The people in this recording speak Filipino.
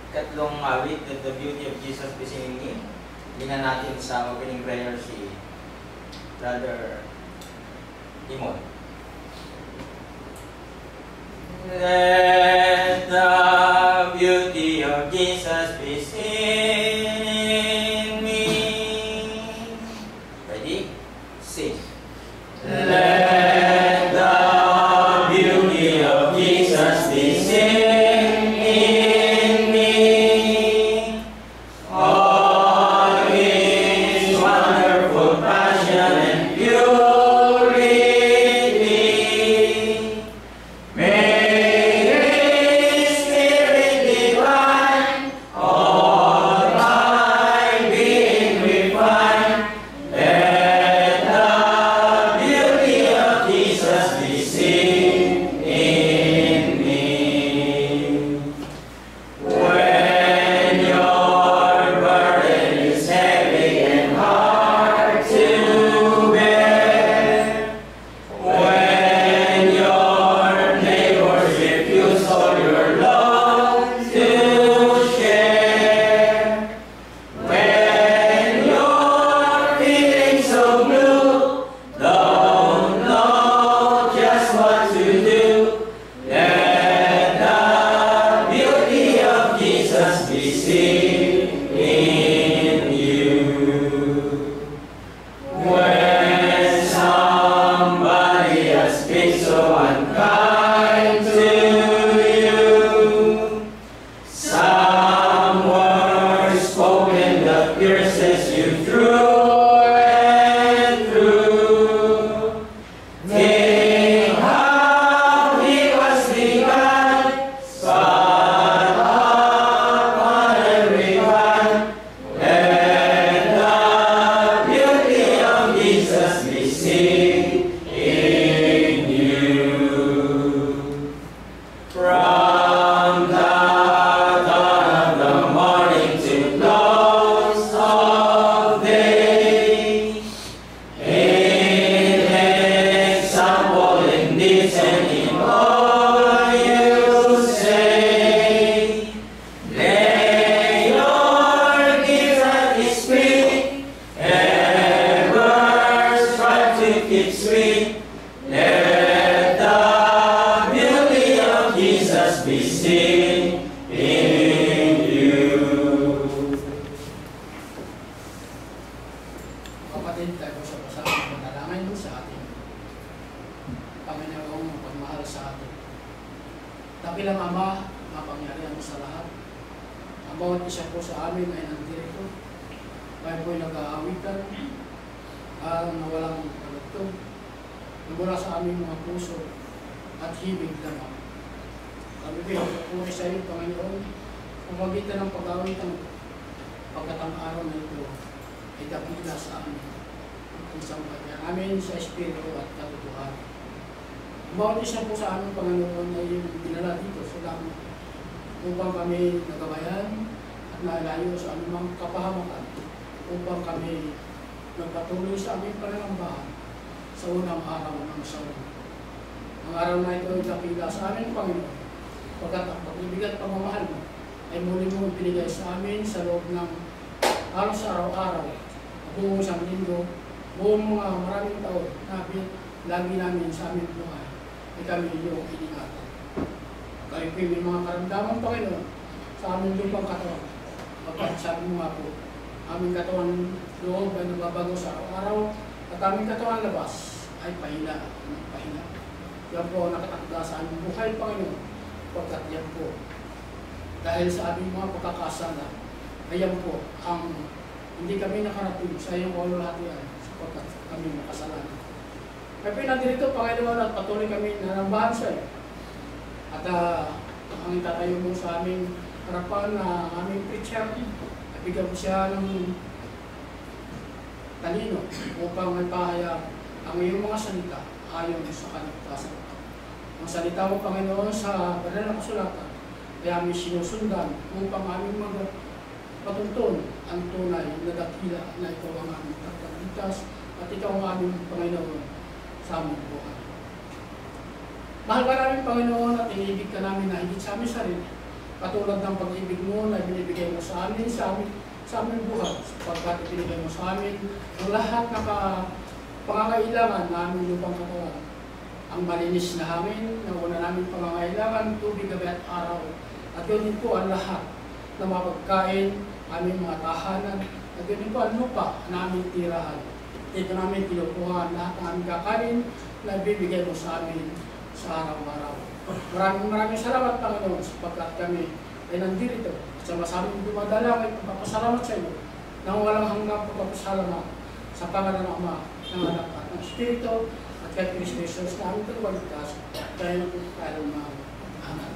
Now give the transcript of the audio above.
Katlong awit, The Beauty of Jesus Be Singing In. Tingnan natin sa opening prayer si Brother Timon. Let the beauty of Jesus be seen in me. Ready? Sing. Let the beauty of Jesus be seen in me. All His wonderful passion and purity. May His Spirit divine all my being refine. Let the beauty of Jesus be seen in me. When your burden is heavy and hard to bear, when your neighbors refuse all your love to share, when you're feeling so blue, don't know just what to do, let the beauty of Jesus be seen in you. When somebody has been so unkind to you, some words spoken that pierces you through and through. Think how He was begun, spot upon everyone. Let the beauty of Jesus be seen in you. From the dawn of the morning to close of day, in example, in deeds and in all you say, lay your gifts at His feet, ever strive to keep sweet. Let the beauty of Jesus be seen in you. Kapatid, tayo po sa pasang manalangin sa ating Panginoong pagmahal sa atin. Dakilang Ama, mapangyarihan mo sa lahat. Ang bawat isa po sa amin ay nandito. Tayo po ay nag-aawitan, na walang kalugtong, na mula sa aming mga puso at hibig lamang. Kami po ay sa iyo, Panginoon, pamagitan ng pag-aawitan, pagkat ang araw na ito ay dakila sa amin. Ang sampatyan namin sa Espiritu at katotohanan. Ang bawat isa po sa amin, Panginoon, ay dinala dito sa langit upang kami nagabayan at nalayo sa aming kapahamakan, upang kami nagpatuloy sa aming pananambahan sa unang araw ng sawan. Ang araw na ito ay dakila sa amin, Panginoon, pagkat ang pag-ibig at pagmamahal mo ay muli mo binigay sa amin sa loob ng halos araw-araw, buong isang linggo, buong mga maraming taon na lagi namin sa aming buhay ay kami iyong iningatan. Kayo po may mga karamdaman, Panginoon, sa aming lupang katawan. Pagkat sabi mo nga po, aming katawan loob ay nababago sa araw-araw at aming katawan labas ay pahina. Yan po ang nakatakda sa aming buhay, Panginoon, pagkat yan po. Dahil sa aming mga pagkakasala, ayan po ang hindi kami nakarating sa iyong kalulahatian sapagkat kami makasalanan. Kaya pinandirito, Panginoon, at patuloy kami nanambahan sa iyo. At ang itatayo mo sa aming harapan na aming preacher, at bigyan mo siya ng talino upang may pahayag ang iyong mga salita ayon sa kaligtasan. Ang salita mo, Panginoon, sa banal na kasulatan, kaya aming sinusundan upang aming patuntun ang tunay na dakila na ikaw ang aming tagapagligtas at ikaw ang aming Panginoon sa aming buhay. Mahal ka namin, Panginoon, at iniibig ka namin na higit sa aming sarili. Katulad ng pag-ibig mo na binibigay mo sa amin, sa aming buhay, sapagkat ibinigay mo sa amin ang lahat na pangangailangan na aming lupang katawan. Ang malinis na hangin na una namin pangangailangan, tubig, gabi at araw. At yun din po ang lahat na mapagkain, aming mga tahanan, at yun din po ang lupa na aming tirahan. Dito namin kinukuha lahat ng aming kakanin na bibigay mo sa amin sa araw-araw. Maraming salamat, Panginoon, sapagkat kami ay nandito. Sa masaming dumadala ay pagpapasalamat sa iyo nang walang hanggang pagpapasalamat sa pangalan ng Ama, ng Anak at ng Espiritu at kay Kristo Jesus na aming tagapagligtas. Kaya na po tayo mga anak.